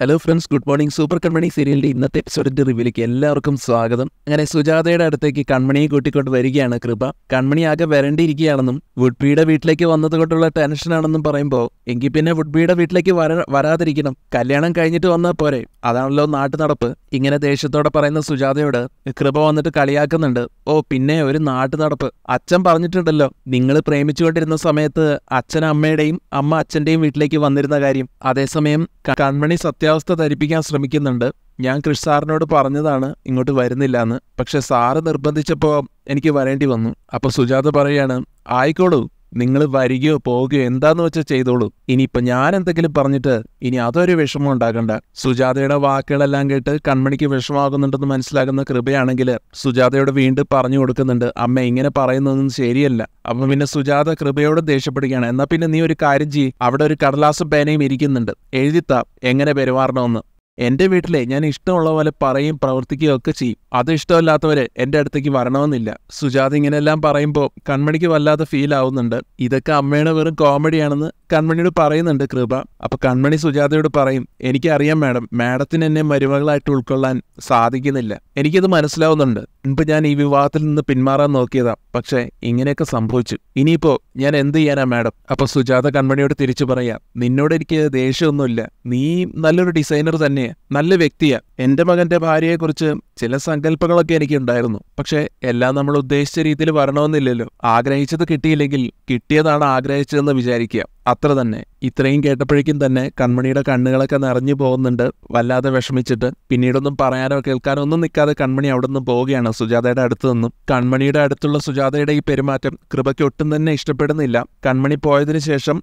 Hello friends, good morning. Super Kanmani സീരിയലിൻ്റെ ഇന്നത്തെ എപ്പിസോഡിൻ്റെ റിവ്യൂലേക്ക് എല്ലാവർക്കും സ്വാഗതം. അങ്ങനെ സുജാതയുടെ അടുത്തേക്ക് കൺമണിയെ കൂട്ടിക്കൊണ്ട് വരികയാണ് കൃപ. കൺമണി ആകെ വരേണ്ടിയിരിക്കുകയാണെന്നും വുഡ്ബിയുടെ വീട്ടിലേക്ക് വന്നതുകൊണ്ടുള്ള ടെൻഷനാണെന്നും പറയുമ്പോൾ എങ്കിൽ പിന്നെ വുഡ്ബിയുടെ വീട്ടിലേക്ക് വരാതിരിക്കണം, കല്യാണം കഴിഞ്ഞിട്ട് വന്നാൽ പോരെ, അതാണല്ലോ നാട്ടു നടപ്പ്. ഇങ്ങനെ ദേഷ്യത്തോടെ പറയുന്ന സുജാതയോട് കൃപ വന്നിട്ട് കളിയാക്കുന്നുണ്ട്. ഓ പിന്നെ ഒരു നാട്ടു നടപ്പ്, അച്ഛൻ പറഞ്ഞിട്ടുണ്ടല്ലോ നിങ്ങൾ പ്രേമിച്ചുകൊണ്ടിരുന്ന സമയത്ത് അച്ഛൻ അമ്മയുടെയും അമ്മ അച്ഛൻ്റെയും വീട്ടിലേക്ക് വന്നിരുന്ന കാര്യം. അതേസമയം കൺമണി സത്യാവസ്ഥ ധരിപ്പിക്കാൻ ശ്രമിക്കുന്നുണ്ട്. ഞാൻ കൃഷ് സാറിനോട് പറഞ്ഞതാണ് ഇങ്ങോട്ട് വരുന്നില്ല എന്ന്, പക്ഷെ സാറ് നിർബന്ധിച്ചപ്പോൾ എനിക്ക് വരേണ്ടി വന്നു. അപ്പോൾ സുജാത പറയാണ്, ആയിക്കോളൂ, നിങ്ങൾ വരികയോ പോവുകയോ എന്താന്ന് വെച്ചാൽ ചെയ്തോളൂ. ഇനിയിപ്പോൾ ഞാൻ എന്തെങ്കിലും പറഞ്ഞിട്ട് ഇനി അതൊരു വിഷമം ഉണ്ടാകണ്ട. സുജാതയുടെ വാക്കുകളെല്ലാം കേട്ട് കൺമണിക്ക് വിഷമാകുന്നുണ്ടെന്ന് മനസ്സിലാകുന്ന കൃപയാണെങ്കിൽ സുജാതയോട് വീണ്ടും പറഞ്ഞു കൊടുക്കുന്നുണ്ട്, അമ്മ ഇങ്ങനെ പറയുന്നതൊന്നും ശരിയല്ല. അപ്പം പിന്നെ സുജാത കൃപയോട് ദേഷ്യപ്പെടുകയാണ്. എന്നാൽ പിന്നെ നീ ഒരു കാര്യം ചെയ്യ്, അവിടെ ഒരു കടലാസും പേനയും ഇരിക്കുന്നുണ്ട്, എഴുതിത്താ എങ്ങനെ പെരുമാറണമെന്ന്. എൻ്റെ വീട്ടിലെ ഞാൻ ഇഷ്ടമുള്ള പോലെ പറയും പ്രവർത്തിക്കുകയും ഒക്കെ ചെയ്യും. അത് ഇഷ്ടമല്ലാത്തവര് എൻ്റെ അടുത്തേക്ക് വരണമെന്നില്ല. സുജാത ഇങ്ങനെയെല്ലാം പറയുമ്പോൾ കൺമണിക്ക് വല്ലാതെ ഫീൽ ആവുന്നുണ്ട്. ഇതൊക്കെ അമ്മയുടെ വെറും കോമഡിയാണെന്ന് കൺമണിയോട് പറയുന്നുണ്ട് കൃപ. അപ്പൊ കൺമണി സുജാതയോട് പറയും, എനിക്കറിയാം മാഡം, മാഡത്തിന് എന്നെ മരുമകളായിട്ട് ഉൾക്കൊള്ളാൻ സാധിക്കുന്നില്ല, എനിക്കത് മനസ്സിലാവുന്നുണ്ട്. മുൻപ് ഞാൻ ഈ വിവാഹത്തിൽ നിന്ന് പിന്മാറാൻ നോക്കിയതാ, പക്ഷെ ഇങ്ങനെയൊക്കെ സംഭവിച്ചു. ഇനിയിപ്പോ ഞാൻ എന്ത് ചെയ്യാനാ മാഡം? അപ്പൊ സുജാത കൺമണിയോട് തിരിച്ചു പറയാം, നിന്നോട് എനിക്ക് ദേഷ്യമൊന്നുമില്ല, നീ നല്ലൊരു ഡിസൈനർ തന്നെയാ, നല്ല വ്യക്തിയാ. എന്റെ മകന്റെ ഭാര്യയെക്കുറിച്ച് ചില സങ്കല്പങ്ങളൊക്കെ എനിക്ക് ഉണ്ടായിരുന്നു, പക്ഷെ എല്ലാം നമ്മൾ ഉദ്ദേശിച്ച രീതിയിൽ വരണമെന്നില്ലല്ലോ. ആഗ്രഹിച്ചത് കിട്ടിയില്ലെങ്കിൽ കിട്ടിയതാണ് ആഗ്രഹിച്ചതെന്ന് വിചാരിക്കുക, അത്ര തന്നെ. ഇത്രയും കേട്ടപ്പോഴേക്കും തന്നെ കൺമണിയുടെ കണ്ണുകളൊക്കെ നിറഞ്ഞു പോകുന്നുണ്ട്, വല്ലാതെ വിഷമിച്ചിട്ട്. പിന്നീടൊന്നും പറയാനോ കേൾക്കാനോ ഒന്നും നിൽക്കാതെ കൺമണി അവിടെ നിന്ന് പോവുകയാണ് സുജാതയുടെ അടുത്ത് നിന്നും. കൺമണിയുടെ അടുത്തുള്ള സുജാതയുടെ ഈ പെരുമാറ്റം കൃപയ്ക്ക് ഒട്ടും തന്നെ ഇഷ്ടപ്പെടുന്നില്ല. കൺമണി പോയതിനു ശേഷം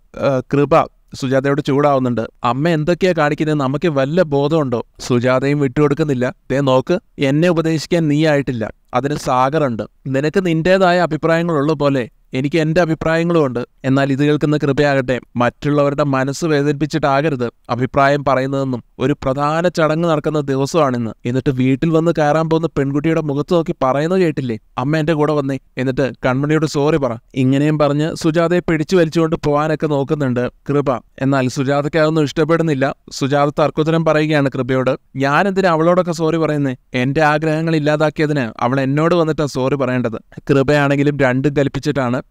കൃപ സുജാതയോട് ചൂടാവുന്നുണ്ട്. അമ്മ എന്തൊക്കെയാ കാണിക്കുന്നത്, നമുക്ക് വല്ല ബോധമുണ്ടോ? സുജാതയും വിട്ടുകൊടുക്കുന്നില്ല. ദേ നോക്ക്, എന്നെ ഉപദേശിക്കാൻ നീ ആയിട്ടില്ല, അതിന് സാഗറുണ്ട്. നിനക്ക് നിന്റേതായ അഭിപ്രായങ്ങളുള്ള പോലെ എനിക്ക് എൻ്റെ അഭിപ്രായങ്ങളുമുണ്ട്. എന്നാൽ ഇത് കേൾക്കുന്ന കൃപയാകട്ടെ മറ്റുള്ളവരുടെ മനസ്സ് വേദനിപ്പിച്ചിട്ടാകരുത് അഭിപ്രായം പറയുന്നതെന്നും. ഒരു പ്രധാന ചടങ്ങ് നടക്കുന്ന ദിവസമാണിന്ന്, എന്നിട്ട് വീട്ടിൽ വന്ന് കയറാൻ പോകുന്ന പെൺകുട്ടിയുടെ മുഖത്ത് നോക്കി പറയുന്നത് കേട്ടില്ലേ, അമ്മ എൻ്റെ കൂടെ വന്നേ, എന്നിട്ട് കൺമണിയോട് സോറി പറ. ഇങ്ങനെയും പറഞ്ഞ് സുജാതയെ പിടിച്ചു വലിച്ചുകൊണ്ട് പോകാനൊക്കെ നോക്കുന്നുണ്ട് കൃപ. എന്നാൽ സുജാതയ്ക്ക് അതൊന്നും ഇഷ്ടപ്പെടുന്നില്ല. സുജാത തർക്കുത്തരം പറയുകയാണ് കൃപയോട്, ഞാൻ എന്തിനാ അവളോടൊക്കെ സോറി പറയുന്നേ? എൻ്റെ ആഗ്രഹങ്ങൾ ഇല്ലാതാക്കിയതിന് അവൾ എന്നോട് വന്നിട്ടാ സോറി പറയേണ്ടത്. കൃപയാണെങ്കിലും രണ്ടും കൽപ്പിച്ചിട്ടാണ്,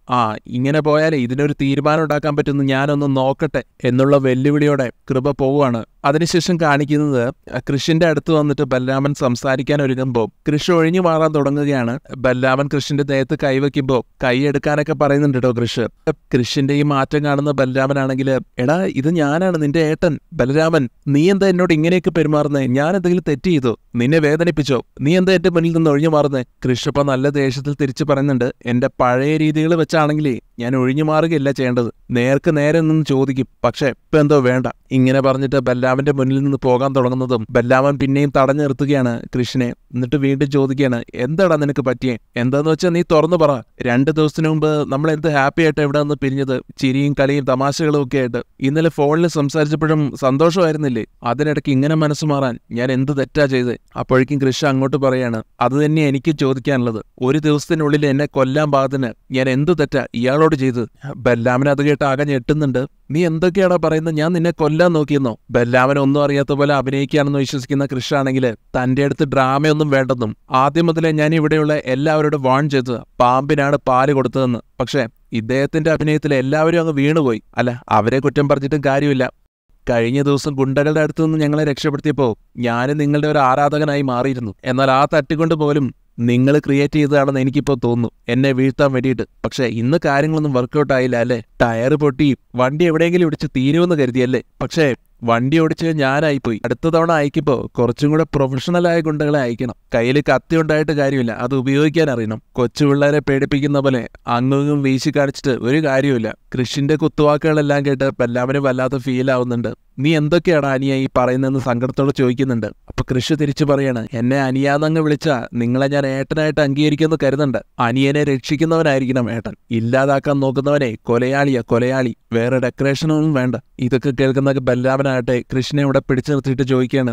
ഇങ്ങനെ പോയാലേ ഇതിനൊരു തീരുമാനം ഉണ്ടാക്കാൻ പറ്റുമെന്ന് ഞാനൊന്ന് നോക്കട്ടെ എന്നുള്ള വെല്ലുവിളിയോടെ കൃപ പോവുകയാണ്. അതിനുശേഷം കാണിക്കുന്നത് കൃഷിന്റെ അടുത്ത് വന്നിട്ട് ബലരാമൻ സംസാരിക്കാൻ ഒരുങ്ങുമ്പോൾ കൃഷി ഒഴിഞ്ഞു മാറാൻ തുടങ്ങുകയാണ്. ബലരാമൻ കൃഷിന്റെ ദേഹത്ത് കൈവയ്ക്കുമ്പോൾ കൈയെടുക്കാനൊക്കെ പറയുന്നുണ്ട് കേട്ടോ കൃഷ്. കൃഷിന്റെ ഈ മാറ്റം കാണുന്ന ബലരാമനാണെങ്കിൽ, എടാ ഇത് ഞാനാണ് നിന്റെ ഏട്ടൻ ബലരാമൻ, നീ എന്താ എന്നോട് ഇങ്ങനെയൊക്കെ പെരുമാറുന്നേ? ഞാൻ എന്തെങ്കിലും തെറ്റ് ചെയ്തോ? നിന്നെ വേദനിപ്പിച്ചോ? നീ എന്താ എന്റെ മുന്നിൽ നിന്ന് ഒഴിഞ്ഞു മാറുന്നേ? കൃഷ് ഇപ്പൊ നല്ല ദേഷ്യത്തിൽ തിരിച്ചു പറയുന്നുണ്ട്, എന്റെ പഴയ രീതികൾ വെച്ചാണെങ്കിലേ ഞാൻ ഒഴിഞ്ഞു മാറുകയല്ല ചെയ്യേണ്ടത്, നേർക്ക് നേരെ നിന്ന് ചോദിക്കും, പക്ഷെ ഇപ്പൊ എന്തോ വേണ്ട. ഇങ്ങനെ പറഞ്ഞിട്ട് ബലരാമന്റെ മുന്നിൽ നിന്ന് പോകാൻ തുടങ്ങുന്നതും ബലരാമൻ പിന്നെയും തടഞ്ഞു നിർത്തുകയാണ് കൃഷ്ണനെ. എന്നിട്ട് വീണ്ടും ചോദിക്കുകയാണ്, എന്താടാ നിനക്ക് പറ്റിയേ? എന്താന്ന് വെച്ചാൽ നീ തുറന്നു പറ. 2 ദിവസത്തിന് മുമ്പ് നമ്മൾ എന്ത് ഹാപ്പി ആയിട്ട് എവിടെ നിന്ന് പിരിഞ്ഞത്, ചിരിയും കളിയും തമാശകളും ഒക്കെ ആയിട്ട്. ഇന്നലെ ഫോണിൽ സംസാരിച്ചപ്പോഴും സന്തോഷമായിരുന്നില്ലേ? അതിനിടയ്ക്ക് ഇങ്ങനെ മനസ്സ് മാറാൻ ഞാൻ എന്ത് തെറ്റാ ചെയ്തേ? അപ്പോഴേക്കും കൃഷ്ണ അങ്ങോട്ട് പറയാണ്, അത് തന്നെയാ എനിക്ക് ചോദിക്കാനുള്ളത്. ഒരു ദിവസത്തിനുള്ളിൽ എന്നെ കൊല്ലാൻ പാകത്തിന് ഞാൻ എന്ത് തെറ്റാ ഇയാളോട് ചെയ്ത്? ബലരാമൻ അത് കേട്ട് ആകെ ഞെട്ടുന്നുണ്ട്. നീ എന്തൊക്കെയാണോ പറയുന്നത്? ഞാൻ നിന്നെ കൊല്ലാൻ നോക്കിയെന്നോ? ബലരാമൻ ഒന്നും അറിയാത്ത പോലെ അഭിനയിക്കുകയാണെന്ന് വിശ്വസിക്കുന്ന കൃഷ്ണ ആണെങ്കിൽ തന്റെ അടുത്ത് ഡ്രാമയൊന്നും വേണ്ടെന്നും ആദ്യം മുതലേ ഞാൻ ഇവിടെയുള്ള എല്ലാവരോടും വാൺ ചെയ്തത് പാമ്പിനാണ് പാല് കൊടുത്തതെന്ന്. പക്ഷെ ഇദ്ദേഹത്തിന്റെ അഭിനയത്തിൽ എല്ലാവരും അങ്ങ് വീണുപോയി. അല്ല, അവരെ കുറ്റം പറഞ്ഞിട്ടും കാര്യമില്ല. കഴിഞ്ഞ ദിവസം ഗുണ്ടകളുടെ അടുത്തു നിന്ന് ഞങ്ങളെ രക്ഷപ്പെടുത്തിയപ്പോൾ ഞാനും നിങ്ങളുടെ ഒരു ആരാധകനായി മാറിയിരുന്നു. എന്നാൽ ആ തട്ടിക്കൊണ്ട് പോലും നിങ്ങൾ ക്രിയേറ്റ് ചെയ്തതാണെന്ന് എനിക്കിപ്പോൾ തോന്നുന്നു, എന്നെ വീഴ്ത്താൻ വേണ്ടിയിട്ട്. പക്ഷെ ഇന്ന് കാര്യങ്ങളൊന്നും വർക്കൗട്ട് ആയില്ല അല്ലേ? ടയർ പൊട്ടി വണ്ടി എവിടെയെങ്കിലും ഇടിച്ച് തീരുമെന്ന് കരുതിയല്ലേ? പക്ഷേ വണ്ടി ഓടിച്ച് ഞാനായിപ്പോയി. അടുത്ത തവണ അയക്കുമ്പോൾ കുറച്ചും കൂടെ പ്രൊഫഷണലായ ഗുണ്ടകളെ അയക്കണം. കയ്യിൽ കത്തി ഉണ്ടായിട്ട് കാര്യമില്ല, അത് ഉപയോഗിക്കാൻ അറിയണം. കൊച്ചു പിള്ളേരെ പേടിപ്പിക്കുന്ന പോലെ അങ്ങും വീശി കാണിച്ചിട്ട് ഒരു കാര്യമില്ല. കൃഷിന്റെ കുത്തുവാക്കുകളെല്ലാം കേട്ട് ബലരാമന് വല്ലാത്ത ഫീൽ ആവുന്നുണ്ട്. നീ എന്തൊക്കെയാണ് അനിയ ഈ പറയുന്നതെന്ന് സങ്കടത്തോടെ ചോദിക്കുന്നുണ്ട്. അപ്പൊ കൃഷി തിരിച്ചു പറയാണ്, എന്നെ അനിയാന്നങ്ങ് വിളിച്ചാ നിങ്ങളെ ഞാൻ ഏട്ടനായിട്ട് അംഗീകരിക്കുമെന്ന് കരുതണ്ട. അനിയനെ രക്ഷിക്കുന്നവനായിരിക്കണം ഏട്ടൻ, ഇല്ലാതാക്കാൻ നോക്കുന്നവനെ കൊലയാളിയാ കൊലയാളി, വേറെ ഡെക്കറേഷനൊന്നും വേണ്ട. ഇതൊക്കെ കേൾക്കുന്ന ബലരാമൻ സുജാതയാകട്ടെ കൃഷ്ണനെ ഇവിടെ പിടിച്ചു നിർത്തിയിട്ട് ചോദിക്കുകയാണ്,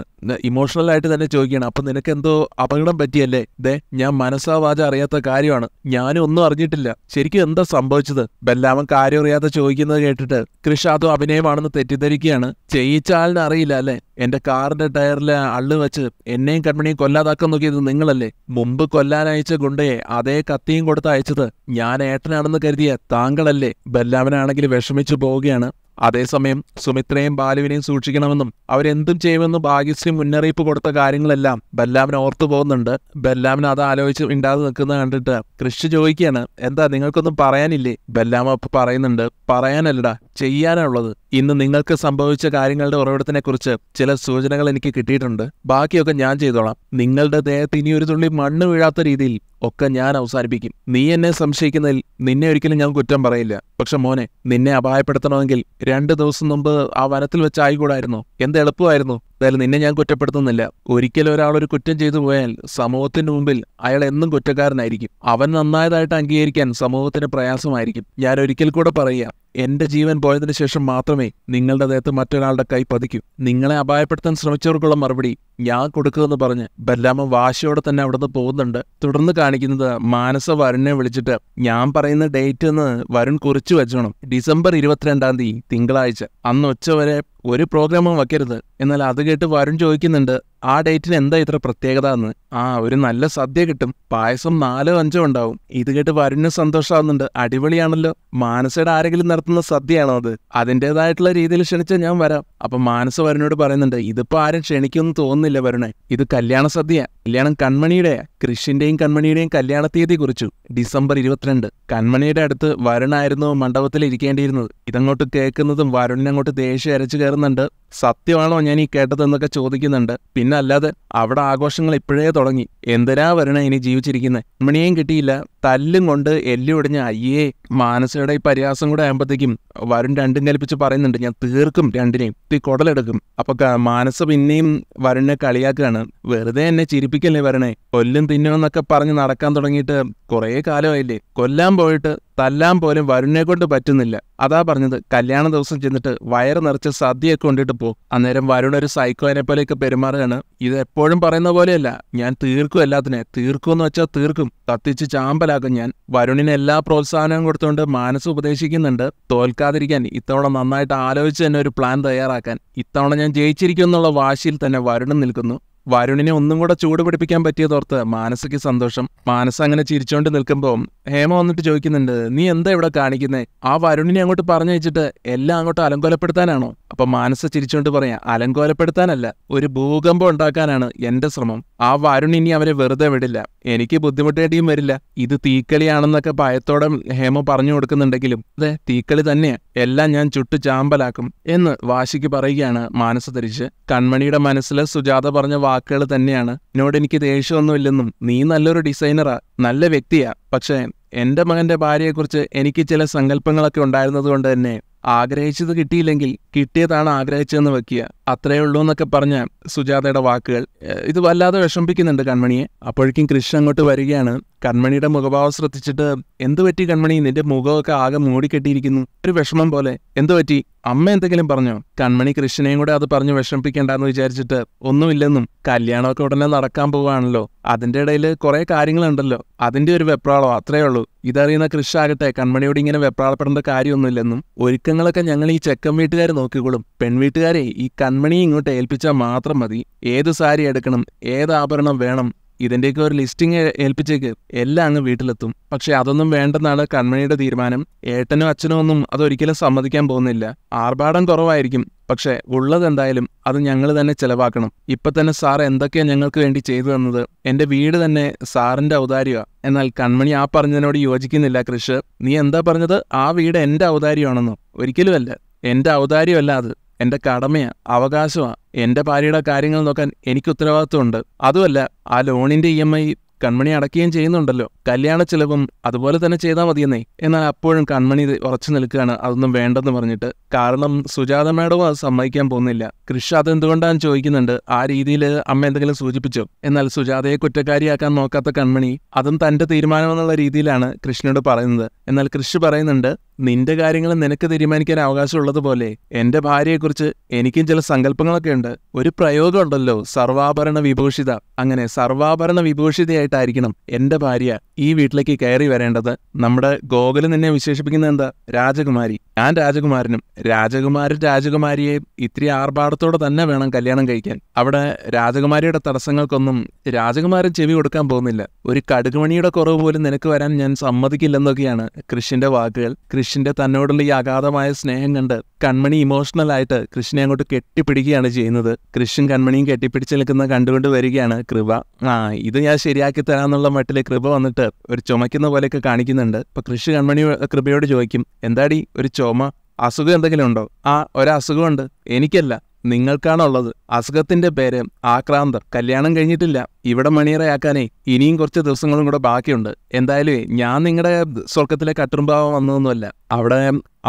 ഇമോഷണലായിട്ട് തന്നെ ചോദിക്കുകയാണ്, അപ്പൊ നിനക്ക് എന്തോ അപകടം പറ്റിയല്ലേ? ഞാൻ മനസ്സാ വാച അറിയാത്ത കാര്യമാണ്, ഞാനും ഒന്നും അറിഞ്ഞിട്ടില്ല, ശരിക്കും എന്താ സംഭവിച്ചത്? ബെല്ലാമൻ കാര്യം അറിയാതെ ചോദിക്കുന്നത് കേട്ടിട്ട് കൃഷ് അതും അഭിനയമാണെന്ന് തെറ്റിദ്ധരിക്കുകയാണ്. ചെയ്യിച്ച ആളിനെ അറിയില്ല അല്ലേ? എന്റെ കാറിന്റെ ടയറിലെ അള്ളു വെച്ച് എന്നെയും കൺമണിയും കൊല്ലാതാക്കാൻ നോക്കിയത് നിങ്ങളല്ലേ? മുമ്പ് കൊല്ലാൻ അയച്ച ഗുണ്ടയെ അതേ കത്തിയും കൊടുത്ത് അയച്ചത് ഞാൻ ഏട്ടനാണെന്ന് കരുതിയ താങ്കളല്ലേ? ബെല്ലാമനാണെങ്കിൽ വിഷമിച്ചു പോവുകയാണ്. അതേസമയം സുമിത്രയും ബാലുവിനെയും സൂക്ഷിക്കണമെന്നും അവരെന്തും ചെയ്യുമെന്നും ഭാഗ്യശ്രീ മുന്നറിയിപ്പ് കൊടുത്ത കാര്യങ്ങളെല്ലാം ബെല്ലാമൻ ഓർത്തു പോകുന്നുണ്ട്. ബെല്ലാമൻ അത് ആലോചിച്ച് മിണ്ടാതെ നിൽക്കുന്നത് കണ്ടിട്ട് കൃഷ് ചോദിക്കുകയാണ്, എന്താ നിങ്ങൾക്കൊന്നും പറയാനില്ലേ? ബെല്ലാമ പറയുന്നുണ്ട്, പറയാനല്ലടാ, ചെയ്യാനുള്ളത്. ഇന്ന് നിങ്ങൾക്ക് സംഭവിച്ച കാര്യങ്ങളുടെ ഉറവിടത്തിനെ കുറിച്ച് ചില സൂചനകൾ എനിക്ക് കിട്ടിയിട്ടുണ്ട്. ബാക്കിയൊക്കെ ഞാൻ ചെയ്തോളാം. നിങ്ങളുടെ ദേഹത്ത് ഇനി ഒരു തുള്ളി മണ്ണ് വീഴാത്ത രീതിയിൽ ഒക്കെ ഞാൻ അവസാനിപ്പിക്കും. നീ എന്നെ സംശയിക്കുന്നതിൽ നിന്നെ ഒരിക്കലും ഞാൻ കുറ്റം പറയില്ല. പക്ഷെ മോനെ, നിന്നെ അപായപ്പെടുത്തണമെങ്കിൽ 2 ദിവസം മുമ്പ് ആ വനത്തിൽ വെച്ചായിക്കൂടായിരുന്നോ? എന്ത് എളുപ്പമായിരുന്നു. എന്തായാലും നിന്നെ ഞാൻ കുറ്റപ്പെടുത്തുന്നില്ല. ഒരിക്കലും ഒരാളൊരു കുറ്റം ചെയ്തു പോയാൽ സമൂഹത്തിന്റെ മുമ്പിൽ അയാൾ എന്നും കുറ്റക്കാരനായിരിക്കും. അവൻ നന്നായതായിട്ട് അംഗീകരിക്കാൻ സമൂഹത്തിന് പ്രയാസമായിരിക്കും. ഞാൻ ഒരിക്കൽ കൂടെ പറയുക, എന്റെ ജീവൻ പോയതിനു ശേഷം മാത്രമേ നിങ്ങളുടെ ദേഹത്ത് മറ്റൊരാളുടെ കൈ പതിക്കൂ. നിങ്ങളെ അപായപ്പെടുത്താൻ ശ്രമിച്ചവർക്കുള്ള മറുപടി ഞാൻ കൊടുക്കുമെന്ന് പറഞ്ഞ് ബെല്ലാമൻ വാശിയോടെ തന്നെ അവിടുന്ന് പോകുന്നുണ്ട്. തുടർന്ന് കാണിക്കുന്നത് മാനസ വരുണിനെ വിളിച്ചിട്ട്, ഞാൻ പറയുന്ന ഡേറ്റ് എന്ന് വരുൺ കുറിച്ചു വെച്ചോണം, ഡിസംബർ 22-ാം തീയതി തിങ്കളാഴ്ച. അന്ന് ഉച്ചവരെ ഒരു പ്രോഗ്രാമും വയ്ക്കരുത്. എന്നാൽ അത് കേട്ട് വരുൺ ചോദിക്കുന്നുണ്ട്, ആ ഡേറ്റിന് എന്താ ഇത്ര പ്രത്യേകത എന്ന്? ഒരു നല്ല സദ്യ കിട്ടും, പായസം 4-5 ഉണ്ടാവും. ഇത് കേട്ട് വരുണിന് സന്തോഷമാവുന്നുണ്ട്. അടിപൊളിയാണല്ലോ, മാനസയുടെ ആരെങ്കിലും നടത്തുന്ന സദ്യയാണോ അത്? അതിൻ്റെതായിട്ടുള്ള രീതിയിൽ ക്ഷണിച്ചാൽ ഞാൻ വരാം. അപ്പൊ മാനസ വരുണിനോട് പറയുന്നുണ്ട്, ഇതിപ്പോ ആരും ക്ഷണിക്കുമെന്ന് തോന്നുന്നില്ല വരുണെ, ഇത് കല്യാണ സദ്യ. കല്യാണം കൺമണിയുടെ, കൃഷിന്റെയും കൺമണിയുടെയും കല്യാണ തീയതി കുറിച്ചു, ഡിസംബർ 22. കൺമണിയുടെ അടുത്ത് വരുണായിരുന്നു മണ്ഡപത്തിൽ ഇരിക്കേണ്ടിയിരുന്നത്. ഇതങ്ങോട്ട് കേൾക്കുന്നതും വരുണിനങ്ങോട്ട് ദേഷ്യം അരച്ചു കയറുന്നുണ്ട്. സത്യമാണോ ഞാൻ ഈ കേട്ടതെന്നൊക്കെ ചോദിക്കുന്നുണ്ട്. പിന്നെ അല്ലാതെ അവിടെ ആഘോഷങ്ങൾ ഇപ്പോഴേ തുടങ്ങി. എന്തിനാ വരുണ ഇനി ജീവിച്ചിരിക്കുന്നത്? കൺമണിയെയും കിട്ടിയില്ല, തല്ലും കൊണ്ട് എല്ലൊടിഞ്ഞ അയ്യേ. മാനസയുടെ ഈ പരിഹാസം കൂടെ ആകുമ്പോഴത്തേക്കും വരുൺ രണ്ടും കൽപ്പിച്ച് പറയുന്നുണ്ട്, ഞാൻ തീർക്കും രണ്ടിനെയും, കുടലെടുക്കും. അപ്പൊ മാനസ പിന്നെയും വരുണിനെ കളിയാക്കുകയാണ്, വെറുതെ എന്നെ ചിരിപ്പിക്കല്ലേ വരണേ, കൊല്ലും തിന്നുമെന്നൊക്കെ പറഞ്ഞ് നടക്കാൻ തുടങ്ങിയിട്ട് കുറേ കാലമായില്ലേ, കൊല്ലാൻ പോയിട്ട് തല്ലാൻ പോലും വരുണിനെ കൊണ്ട് പറ്റുന്നില്ല. അതാ പറഞ്ഞത്, കല്യാണ ദിവസം ചെന്നിട്ട് വയറ് നിറച്ച് സദ്യയൊക്കെ കൊണ്ടിട്ട് പോ. അന്നേരം വരുൺ ഒരു സൈക്കോനെ പോലെയൊക്കെ പെരുമാറുകയാണ്. ഇത് എപ്പോഴും പറയുന്ന പോലെയല്ല, ഞാൻ തീർക്കും, എല്ലാത്തിനെ തീർക്കുമെന്ന് വെച്ചാൽ തീർക്കും, കത്തിച്ച് ചാമ്പലാക്കും ഞാൻ. വരുണിന് എല്ലാ പ്രോത്സാഹനവും കൊടുത്തുകൊണ്ട് മനസ്സ് ഉപദേശിക്കുന്നുണ്ട്, തോൽക്കാതിരിക്കാൻ ഇത്തവണ നന്നായിട്ട് ആലോചിച്ച് തന്നെ ഒരു പ്ലാൻ തയ്യാറാക്കാൻ. ഇത്തവണ ഞാൻ ജയിച്ചിരിക്കും എന്നുള്ള വാശിയിൽ തന്നെ വരുണും നിൽക്കുന്നു. വരുണിനെ ഒന്നും കൂടെ ചൂട് പിടിപ്പിക്കാൻ പറ്റിയതോർത്ത് മാനസയ്ക്ക് സന്തോഷം. മാനസ അങ്ങനെ ചിരിച്ചോണ്ട് നിൽക്കുമ്പോൾ ഹേമ വന്നിട്ട് ചോദിക്കുന്നുണ്ട്, നീ എന്താ ഇവിടെ കാണിക്കുന്നേ? ആ വരുണിനെ അങ്ങോട്ട് പറഞ്ഞു വെച്ചിട്ട് എല്ലാം അങ്ങോട്ട് അലങ്കോലപ്പെടുത്താനാണോ? അപ്പൊ മാനസ ചിരിച്ചോണ്ട് പറയാം, അലങ്കോലപ്പെടുത്താനല്ല, ഒരു ഭൂകമ്പം ഉണ്ടാക്കാനാണ് എന്റെ ശ്രമം. ആ വരുൺ ഇനി അവരെ വെറുതെ വിടില്ല, എനിക്ക് ബുദ്ധിമുട്ടേണ്ടിയും വരില്ല. ഇത് തീക്കളിയാണെന്നൊക്കെ ഭയത്തോടെ ഹേമ പറഞ്ഞു കൊടുക്കുന്നുണ്ടെങ്കിലും അതെ, തീക്കളി തന്നെയാ, എല്ലാം ഞാൻ ചുട്ടു ചാമ്പലാക്കും എന്ന് വാശിക്ക് പറയുകയാണ് മാനസ തിരിച്ച്. കൺമണിയുടെ മനസ്സിൽ സുജാത പറഞ്ഞ വാക്കുകൾ തന്നെയാണ്, എന്നോട് എനിക്ക് ദേഷ്യമൊന്നുമില്ലെന്നും നീ നല്ലൊരു ഡിസൈനറാ, നല്ല വ്യക്തിയാ, പക്ഷേ എന്റെ മകന്റെ ഭാര്യയെക്കുറിച്ച് എനിക്ക് ചില സങ്കല്പങ്ങളൊക്കെ ഉണ്ടായിരുന്നത് കൊണ്ട് തന്നെ ആഗ്രഹിച്ചത് കിട്ടിയില്ലെങ്കിൽ കിട്ടിയതാണ് ആഗ്രഹിച്ചതെന്ന് വെക്കുക, അത്രേ ഉള്ളൂ എന്നൊക്കെ പറഞ്ഞ സുജാതയുടെ വാക്കുകൾ ഇത് വല്ലാതെ വിഷമിപ്പിക്കുന്നുണ്ട് കൺമണിയെ. അപ്പോഴേക്കും കൃഷ്ണ അങ്ങോട്ട് വരികയാണ്. കൺമണിയുടെ മുഖഭാവം ശ്രദ്ധിച്ചിട്ട്, എന്തു പറ്റി കൺമണി, നിന്റെ മുഖമൊക്കെ ആകെ മൂടിക്കെട്ടിയിരിക്കുന്നു, ഒരു വിഷമം പോലെ, എന്തു പറ്റി? അമ്മ എന്തെങ്കിലും പറഞ്ഞോ? കൺമണി കൃഷ്ണനെയും കൂടെ അത് പറഞ്ഞു വിഷമിപ്പിക്കേണ്ടെന്ന് വിചാരിച്ചിട്ട്, ഒന്നുമില്ലെന്നും, കല്യാണമൊക്കെ ഉടനെ നടക്കാൻ പോവുകയാണല്ലോ, അതിന്റെ ഇടയിൽ കുറെ കാര്യങ്ങളുണ്ടല്ലോ, അതിന്റെ ഒരു വെപ്രാളോ, അത്രേ ഉള്ളൂ. ഇതറിയുന്ന കൃഷ് ആകട്ടെ കൺമണിയോട് ഇങ്ങനെ വെപ്രാളപ്പെടേണ്ട കാര്യമൊന്നുമില്ലെന്നും, ഒരുക്കങ്ങളൊക്കെ ഞങ്ങൾ ഈ ചെക്കൻ വീട്ടുകാർ നോക്കിക്കോളും, പെൺവീട്ടുകാരെ ഈ കൺമണിയെ ഇങ്ങോട്ട് ഏൽപ്പിച്ചാൽ മാത്രം മതി, ഏത് സാരി എടുക്കണം, ഏത് ആഭരണം വേണം, ഇതിന്റെയൊക്കെ ഒരു ലിസ്റ്റിംഗ് ഏൽപ്പിച്ചേക്ക്, എല്ലാം അങ്ങ് വീട്ടിലെത്തും. പക്ഷെ അതൊന്നും വേണ്ടെന്നാണ് കൺമണിയുടെ തീരുമാനം. ഏട്ടനും അച്ഛനും ഒന്നും അതൊരിക്കലും സമ്മതിക്കാൻ പോകുന്നില്ല. ആർഭാടം കുറവായിരിക്കും, പക്ഷെ ഉള്ളതെന്തായാലും അത് ഞങ്ങൾ തന്നെ ചെലവാക്കണം. ഇപ്പൊ തന്നെ സാർ എന്തൊക്കെയാ ഞങ്ങൾക്ക് വേണ്ടി ചെയ്തു തന്നത്, എന്റെ വീട് തന്നെ സാറിന്റെ ഔദാര്യമാ. എന്നാൽ കൺമണി ആ പറഞ്ഞതിനോട് യോജിക്കുന്നില്ല. കൃഷ്, നീ എന്താ പറഞ്ഞത്? ആ വീട് എന്റെ ഔദാര്യമാണെന്നോ? ഒരിക്കലുമല്ല, എന്റെ ഔദാര്യമല്ല അത്, എന്റെ കടമയാ, അവകാശമാ. എന്റെ ഭാര്യയുടെ കാര്യങ്ങൾ നോക്കാൻ എനിക്ക് ഉത്തരവാദിത്വമുണ്ട്. അതുമല്ല, ആ ലോണിന്റെ EMI കൺമണി അടയ്ക്കുകയും ചെയ്യുന്നുണ്ടല്ലോ, കല്യാണ ചെലവും അതുപോലെ തന്നെ ചെയ്താൽ മതിയെന്നേ. എന്നാൽ അപ്പോഴും കൺമണി ഉറച്ചു നിൽക്കുകയാണ്, അതൊന്നും വേണ്ടെന്ന് പറഞ്ഞിട്ട്. കാരണം സുജാത മാഡവും അത് സമ്മതിക്കാൻ പോകുന്നില്ല. കൃഷ് അതെന്തുകൊണ്ടാന്ന് ചോദിക്കുന്നുണ്ട്. ആ രീതിയിൽ അമ്മ എന്തെങ്കിലും സൂചിപ്പിച്ചോ? എന്നാൽ സുജാതയെ കുറ്റക്കാരിയാക്കാൻ നോക്കാത്ത കൺമണി അതും തന്റെ തീരുമാനമെന്നുള്ള രീതിയിലാണ് കൃഷ്ണനോട് പറയുന്നത്. എന്നാൽ കൃഷ് പറയുന്നുണ്ട്, നിന്റെ കാര്യങ്ങൾ നിനക്ക് തീരുമാനിക്കാൻ അവകാശമുള്ളതുപോലെ എന്റെ ഭാര്യയെക്കുറിച്ച് എനിക്കും ചില സങ്കല്പങ്ങളൊക്കെ ഉണ്ട്. ഒരു പ്രയോഗം ഉണ്ടല്ലോ, സർവാഭരണ വിഭൂഷിത. അങ്ങനെ സർവാഭരണ വിഭൂഷിതയായിട്ടായിരിക്കണം എന്റെ ഭാര്യ ഈ വീട്ടിലേക്ക് കയറി വരേണ്ടത്. നമ്മുടെ ഗോകുല് നിന്നെ വിശേഷിപ്പിക്കുന്നത് എന്താ? രാജകുമാരി. ഞാൻ രാജകുമാരനും. രാജകുമാരിയെ ഇത്തിരി ആർഭാടത്തോടെ തന്നെ വേണം കല്യാണം കഴിക്കാൻ. അവിടെ രാജകുമാരിയുടെ തടസ്സങ്ങൾക്കൊന്നും രാജകുമാരൻ ചെവി കൊടുക്കാൻ പോകുന്നില്ല. ഒരു കടുകുമണിയുടെ കുറവ് പോലും നിനക്ക് വരാൻ ഞാൻ സമ്മതിക്കില്ലെന്നൊക്കെയാണ് കൃഷിന്റെ വാക്കുകൾ. കൃഷിന്റെ തന്നോടുള്ള ഈ അഗാധമായ സ്നേഹം കണ്ട് കൺമണി ഇമോഷണൽ ആയിട്ട് കൃഷിനെ അങ്ങോട്ട് കെട്ടിപ്പിടിക്കുകയാണ് ചെയ്യുന്നത്. കൃഷും കൺമണിയും കെട്ടിപ്പിടിച്ച് നിൽക്കുന്ന കണ്ടുകൊണ്ട് വരികയാണ് കൃപ. ഇത് ഞാൻ ശരിയാക്കി തരാന്നുള്ള മട്ടില് കൃപ വന്നിട്ട് ഒരു ചുമക്കുന്ന പോലെയൊക്കെ കാണിക്കുന്നുണ്ട്. അപ്പൊ കൃഷി കൃപയോട് ചോദിക്കും, എന്താടി ഒരു ചുമ? അസുഖം എന്തെങ്കിലും ഉണ്ടോ? ഒരസുഖമുണ്ട്. എനിക്കല്ല, നിങ്ങൾക്കാണുള്ളത്. അസുഖത്തിന്റെ പേര് ആക്രാന്തം. കല്യാണം കഴിഞ്ഞിട്ടില്ല. ഇവിടെ മണിയറയാക്കാനേ ഇനിയും കുറച്ച് ദിവസങ്ങളും കൂടെ ബാക്കിയുണ്ട്. എന്തായാലും ഞാൻ നിങ്ങളുടെ സ്വർഗത്തിലെ കട്ടുറുമ്പാവാൻ വന്നതൊന്നുമല്ല. അവിടെ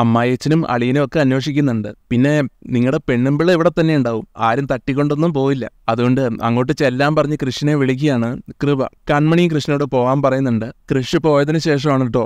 അമ്മായിയച്ഛനും അളിയനും ഒക്കെ അന്വേഷിക്കുന്നുണ്ട്. പിന്നെ നിങ്ങളുടെ പെണ്ണുമ്പിള്ള ഇവിടെ തന്നെ ഉണ്ടാവും. ആരും തട്ടിക്കൊണ്ടൊന്നും പോയില്ല. അതുകൊണ്ട് അങ്ങോട്ട് ചെല്ലാൻ പറഞ്ഞ് കൃഷ്ണനെ വിളിക്കുകയാണ് കൃപ. കൺമണിയും കൃഷ്ണനോട് പോകാൻ പറയുന്നുണ്ട്. കൃഷ് പോയതിനു ശേഷമാണ് കേട്ടോ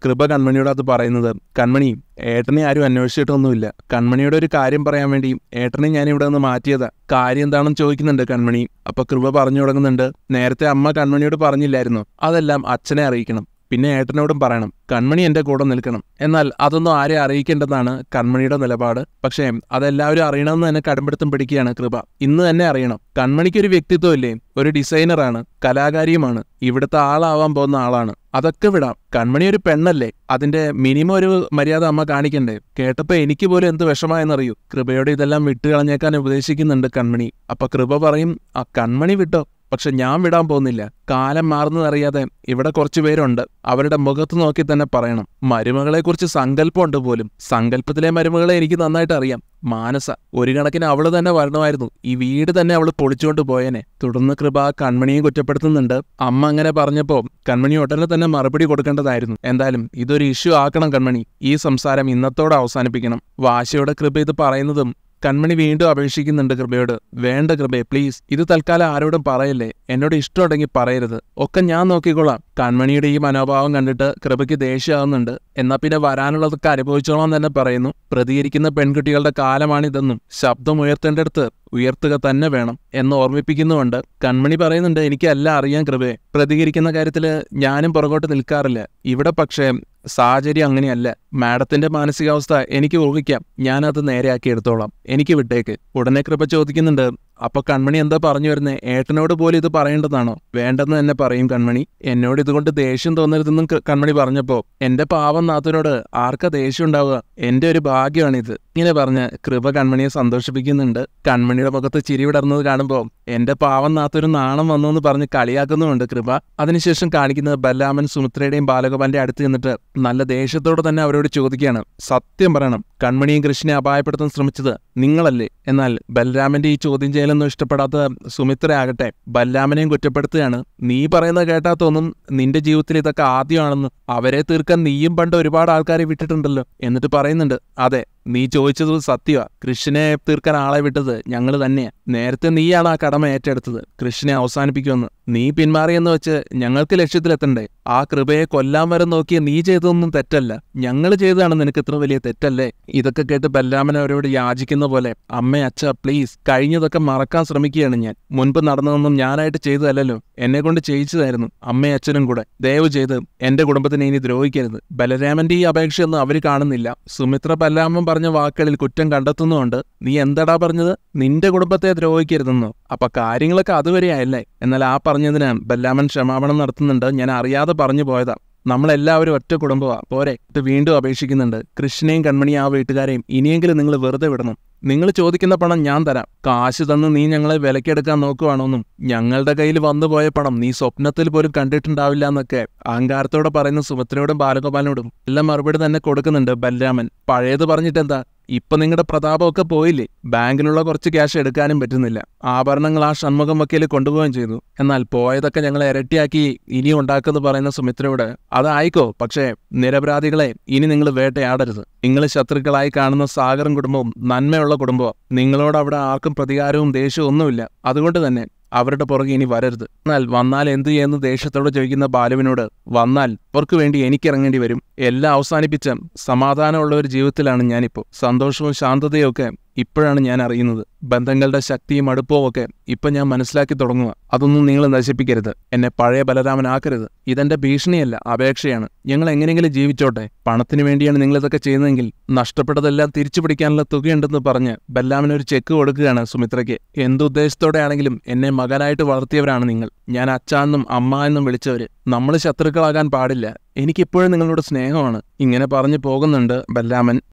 കൃപ കൺമണിയോട് അത് പറയുന്നത്. കൺമണി, ഏട്ടനെ ആരും അന്വേഷിച്ചിട്ടൊന്നുമില്ല. കൺമണിയോട് ഒരു കാര്യം പറയാൻ വേണ്ടി ഏട്ടനെ ഞാൻ ഇവിടെ നിന്ന് മാറ്റിയതാ. കാര്യം എന്താണെന്ന് ചോദിക്കുന്നുണ്ട് കൺമണി. അപ്പൊ കൃപ പറഞ്ഞു തുടങ്ങുന്നുണ്ട്, നേരത്തെ അമ്മ കൺമണിയോട് പറഞ്ഞില്ലായിരുന്നു, അതെല്ലാം അച്ഛനെ അറിയിക്കണം. പിന്നെ ഏട്ടനോടും പറയണം. കൺമണി എന്റെ കൂടെ നിൽക്കണം. എന്നാൽ അതൊന്നും ആരെ അറിയിക്കേണ്ടതാണ് കൺമണിയുടെ നിലപാട്. പക്ഷേ അതെല്ലാവരും അറിയണമെന്ന് തന്നെ കടുംപിടുത്തം പിടിക്കുകയാണ് കൃപ. ഇന്ന് തന്നെ അറിയണം. കൺമണിക്കൊരു വ്യക്തിത്വം ഇല്ലേ? ഒരു ഡിസൈനറാണ്, കലാകാരിയുമാണ്, ഇവിടുത്തെ ആളാവാൻ പോകുന്ന ആളാണ്. അതൊക്കെ വിടാം. കൺമണി ഒരു പെണ്ണല്ലേ, അതിന്റെ മിനിമം ഒരു മര്യാദ അമ്മ കാണിക്കണ്ടേ? കേട്ടപ്പോ എനിക്ക് പോലും എന്ത് വിഷമായെന്നറിയൂ. കൃപയോട് ഇതെല്ലാം വിട്ടുകളഞ്ഞേക്കാൻ ഉപദേശിക്കുന്നുണ്ട് കൺമണി. അപ്പൊ കൃപ പറയും, കൺമണി വിട്ടോ, പക്ഷെ ഞാൻ വിടാൻ പോകുന്നില്ല. കാലം മാറുന്നതറിയാതെ ഇവിടെ കുറച്ചു പേരുണ്ട്. അവരുടെ മുഖത്ത് നോക്കി തന്നെ പറയണം. മരുമകളെക്കുറിച്ച് സങ്കല്പമുണ്ട് പോലും. സങ്കല്പത്തിലെ മരുമകളെ എനിക്ക് നന്നായിട്ട് അറിയാം. മാനസ ഒരു കണക്കിന് അവള് തന്നെ വരണമായിരുന്നു. ഈ വീട് തന്നെ അവള് പൊളിച്ചുകൊണ്ട് പോയേനെ. തുടർന്ന് കൃപ കൺമണിയെ കുറ്റപ്പെടുത്തുന്നുണ്ട്. അമ്മ അങ്ങനെ പറഞ്ഞപ്പോ കൺമണി ഉടനെ തന്നെ മറുപടി കൊടുക്കേണ്ടതായിരുന്നു. എന്തായാലും ഇതൊരു ഇഷ്യൂ ആക്കണം കൺമണി. ഈ സംസാരം ഇന്നത്തോടെ അവസാനിപ്പിക്കണം. വാശിയോടെ കൃപ ഇത് പറയുന്നതും കൺമണി വീണ്ടും അപേക്ഷിക്കുന്നുണ്ട് കൃപയോട്. വേണ്ട കൃപേ, പ്ലീസ്, ഇത് തൽക്കാലം ആരോടും പറയല്ലേ. എന്നോട് ഇഷ്ടമുണ്ടെങ്കിൽ പറയരുത്. ഒക്കെ ഞാൻ നോക്കിക്കൊള്ളാം. കൺമണിയുടെ ഈ മനോഭാവം കണ്ടിട്ട് കൃപയ്ക്ക് ദേഷ്യമാവുന്നുണ്ട്. എന്നാ പിന്നെ വരാനുള്ളതൊക്കെ അനുഭവിച്ചോളാം തന്നെ പറയുന്നു. പ്രതികരിക്കുന്ന പെൺകുട്ടികളുടെ കാലമാണിതെന്നും ശബ്ദം ഉയർത്തേണ്ടടുത്ത് ഉയർത്തുക തന്നെ വേണം എന്ന് ഓർമ്മിപ്പിക്കുന്നുമുണ്ട്. കൺമണി പറയുന്നുണ്ട്, എനിക്കെല്ലാം അറിയാൻ കൃപയെ. പ്രതികരിക്കുന്ന കാര്യത്തില് ഞാനും പുറകോട്ട് നിൽക്കാറില്ല. ഇവിടെ പക്ഷേ സാഹചര്യം അങ്ങനെയല്ല. മാഡത്തിന്റെ മാനസികാവസ്ഥ എനിക്ക് ഊഹിക്കാം. ഞാനത് നേരെയാക്കി എടുത്തോളാം. എനിക്ക് വിട്ടേക്ക്. ഉടനെ കൃപ ചോദിക്കുന്നുണ്ട്, അപ്പൊ കൺമണി എന്താ പറഞ്ഞു വരുന്നേ? ഏട്ടനോട് പോലും ഇത് പറയേണ്ടതാണോ? വേണ്ടെന്ന് തന്നെ പറയും കൺമണി. എന്നോട് ഇതുകൊണ്ട് ദേഷ്യം തോന്നരുതെന്നും കൺമണി പറഞ്ഞപ്പോ എന്റെ പാവം നാത്തനോട് ആർക്കാ ദേഷ്യം ഉണ്ടാവുക? എന്റെ ഒരു ഭാഗ്യമാണിത്. ഇങ്ങനെ പറഞ്ഞ് കൃപ കൺമണിയെ സന്തോഷിപ്പിക്കുന്നുണ്ട്. കൺമണിയുടെ മുഖത്ത് ചിരി വിടർന്നത് കാണുമ്പോ എന്റെ പാവം നാത്തൊരു നാണം വന്നു എന്ന് പറഞ്ഞ് കളിയാക്കുന്നുമുണ്ട് കൃപ. അതിനുശേഷം കാണിക്കുന്നത് ബലരാമൻ സുമിത്രയുടെയും ബാലഗോപാലിന്റെ അടുത്ത് നിന്നിട്ട് നല്ല ദേഷ്യത്തോടെ തന്നെ അവരോട് ചോദിക്കുകയാണ്, സത്യം പറയണം, കൺമണിയും കൃഷ്ണനെ അപായപ്പെടുത്താൻ ശ്രമിച്ചത് നിങ്ങളല്ലേ? എന്നാൽ ബലരാമന്റെ ഈ ചോദ്യം ചെയ്യലൊന്നും ഇഷ്ടപ്പെടാത്ത സുമിത്ര ആകട്ടെ ബലരാമനെയും കുറ്റപ്പെടുത്തുകയാണ്. നീ പറയുന്നത് കേട്ടാ തോന്നും നിന്റെ ജീവിതത്തിൽ ഇതൊക്കെ ആദ്യമാണെന്ന്. അവരെ തീർക്കാൻ നീയും പണ്ട് ഒരുപാട് ആൾക്കാരെ വിട്ടിട്ടുണ്ടല്ലോ. എന്നിട്ട് പറയുന്നുണ്ട്, അതെ, നീ ചോദിച്ചത് സത്യമാ. കൃഷ്ണനെ തീർക്കാൻ ആളെ വിട്ടത് ഞങ്ങൾ തന്നെയാ. നേരത്തെ നീയാണ് ആ കടമ ഏറ്റെടുത്തത് കൃഷ്ണനെ അവസാനിപ്പിക്കുമെന്ന്. നീ പിന്മാറിയെന്ന് വെച്ച് ഞങ്ങൾക്ക് ലക്ഷ്യത്തിലെത്തണ്ടേ? ആ കൃപയെ കൊല്ലാൻ വരെ നോക്കിയ നീ ചെയ്തതൊന്നും തെറ്റല്ല. ഞങ്ങൾ ചെയ്തതാണ് നിനക്ക് ഇത്ര വലിയ തെറ്റല്ലേ? ഇതൊക്കെ കേട്ട് ബലരാമൻ അവരോട് യാചിക്കുന്ന പോലെ, അമ്മ, അച്ഛ, പ്ലീസ്, കഴിഞ്ഞതൊക്കെ മറക്കാൻ ശ്രമിക്കുകയാണ് ഞാൻ. മുൻപ് നടന്നതൊന്നും ഞാനായിട്ട് ചെയ്തതല്ലോ, എന്നെ കൊണ്ട് ചെയ്യിച്ചതായിരുന്നു. അമ്മയും അച്ഛനും കൂടെ. ദയവ് ചെയ്ത് എന്റെ കുടുംബത്തിനെ ഇനി ദ്രോഹിക്കരുത്. ബലരാമന്റെ ഈ അപേക്ഷയൊന്നും അവര് കാണുന്നില്ല. സുമിത്ര ബലരാമൻ പറഞ്ഞ വാക്കുകളിൽ കുറ്റം കണ്ടെത്തുന്നുണ്ട്. നീ എന്താടാ പറഞ്ഞത്? നിന്റെ കുടുംബത്തെ ദ്രോഹിക്കരുതെന്നോ? അപ്പൊ കാര്യങ്ങളൊക്കെ അതുവരെയായല്ലേ? എന്നാൽ ആ പറഞ്ഞതിന് ബലരാമൻ ക്ഷമാപണം നടത്തുന്നുണ്ട്. ഞാൻ അറിയാതെ പറഞ്ഞു പോയതാ. നമ്മളെല്ലാവരും ഒറ്റ കുടുംബമാ, പോരെ? വീണ്ടും അപേക്ഷിക്കുന്നുണ്ട്. കൃഷ്ണനെയും കൺമണിയും ആ വീട്ടുകാരെയും ഇനിയെങ്കിലും നിങ്ങൾ വെറുതെ വിടണം. നിങ്ങൾ ചോദിക്കുന്ന പണം ഞാൻ തരാം. കാശ് തന്ന് നീ ഞങ്ങളെ വിലക്കെടുക്കാൻ നോക്കുവാണോന്നും ഞങ്ങളുടെ കയ്യിൽ വന്നുപോയ പണം നീ സ്വപ്നത്തിൽ പോലും കണ്ടിട്ടുണ്ടാവില്ല എന്നൊക്കെ അഹങ്കാരത്തോടെ പറയുന്ന സുമിത്രയോടും ബാലഗോപാലിനോടും എല്ലാം മറുപടി തന്നെ കൊടുക്കുന്നുണ്ട് ബലരാമൻ. പഴയത് പറഞ്ഞിട്ടെന്താ? ഇപ്പൊ നിങ്ങളുടെ പ്രതാപമൊക്കെ പോയില്ലേ? ബാങ്കിലുള്ള കുറച്ച് ക്യാഷ് എടുക്കാനും പറ്റുന്നില്ല. ആഭരണങ്ങൾ ആ ഷൺമുഖം വക്കീൽ കൊണ്ടുപോവുകയും ചെയ്തു. എന്നാൽ പോയതൊക്കെ ഞങ്ങളെ ഇരട്ടിയാക്കി ഇനി ഉണ്ടാക്കുമെന്ന് പറയുന്ന സുമിത്രയോട്, അതായിക്കോ, പക്ഷേ നിരപരാധികളെ ഇനി നിങ്ങൾ വേട്ടയാടരുത്. നിങ്ങൾ ശത്രുക്കളായി കാണുന്ന സാഗറും കുടുംബവും നന്മയുള്ള കുടുംബവും. നിങ്ങളോട് അവിടെ ആർക്കും പ്രതികാരവും ദേഷ്യവും ഒന്നുമില്ല. അതുകൊണ്ട് തന്നെ അവരുടെ പുറകെ ഇനി വരരുത്. എന്നാൽ വന്നാൽ എന്തു ചെയ്യുന്ന ദേഷ്യത്തോടെ ചോദിക്കുന്ന ബാലുവിനോട്, വന്നാൽ അവർക്ക് വേണ്ടി എനിക്കിറങ്ങേണ്ടി വരും. എല്ലാം അവസാനിപ്പിച്ച സമാധാനമുള്ള ഒരു ജീവിതത്തിലാണ് ഞാനിപ്പോൾ. സന്തോഷവും ശാന്തതയും ഒക്കെ ഇപ്പോഴാണ് ഞാൻ അറിയുന്നത്. ബന്ധങ്ങളുടെ ശക്തിയും അടുപ്പവും ഒക്കെ ഇപ്പം ഞാൻ മനസ്സിലാക്കി തുടങ്ങുക. അതൊന്നും നിങ്ങൾ നശിപ്പിക്കരുത്. എന്നെ പഴയ ബലരാമനാക്കരുത്. ഇതെന്റെ ഭീഷണിയല്ല, അപേക്ഷയാണ്. ഞങ്ങൾ എങ്ങനെയെങ്കിലും ജീവിച്ചോട്ടെ. പണത്തിന് വേണ്ടിയാണ് നിങ്ങളിതൊക്കെ ചെയ്യുന്നതെങ്കിൽ നഷ്ടപ്പെട്ടതെല്ലാം തിരിച്ചു പിടിക്കാനുള്ള തുകയുണ്ടെന്ന് പറഞ്ഞ് ബലരാമന് ഒരു ചെക്ക് കൊടുക്കുകയാണ് സുമിത്രയ്ക്ക്. എന്തുദ്ദേശത്തോടെയാണെങ്കിലും എന്നെ മകനായിട്ട് വളർത്തിയവരാണ് നിങ്ങൾ. ഞാൻ അച്ഛ എന്നും അമ്മ എന്നും വിളിച്ചവര്. നമ്മൾ ശത്രുക്കളാകാൻ പാടില്ല. എനിക്കിപ്പോഴും നിങ്ങളോട് സ്നേഹമാണ്. ഇങ്ങനെ പറഞ്ഞു പോകുന്നുണ്ട് ബലരാമൻ.